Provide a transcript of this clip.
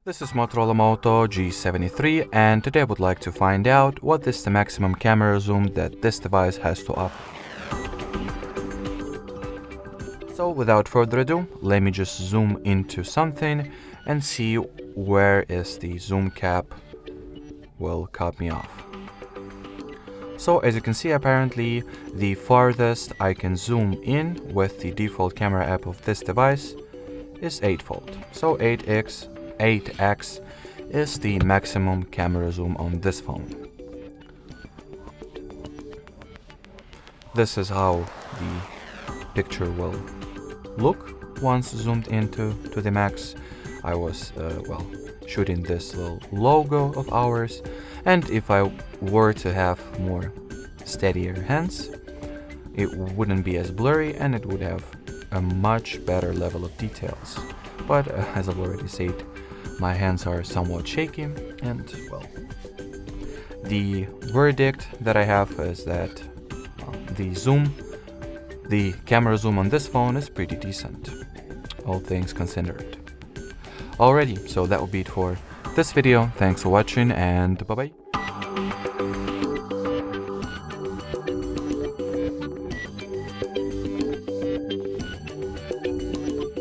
This is Motorola Moto G73, and today I would like to find out what is the maximum camera zoom that this device has to offer. So without further ado, let me just zoom into something and see where is the zoom cap will cut me off. So as you can see, apparently the farthest I can zoom in with the default camera app of this device is 8-fold. So 8x is the maximum camera zoom on this phone. This is how the picture will look once zoomed into the max. I was shooting this little logo of ours, and if I were to have more steadier hands, it wouldn't be as blurry and it would have a much better level of details. But as I've already said, my hands are somewhat shaky, and well, the verdict that I have is that the camera zoom on this phone is pretty decent, all things considered. Alrighty, so that will be it for this video. Thanks for watching, and bye bye.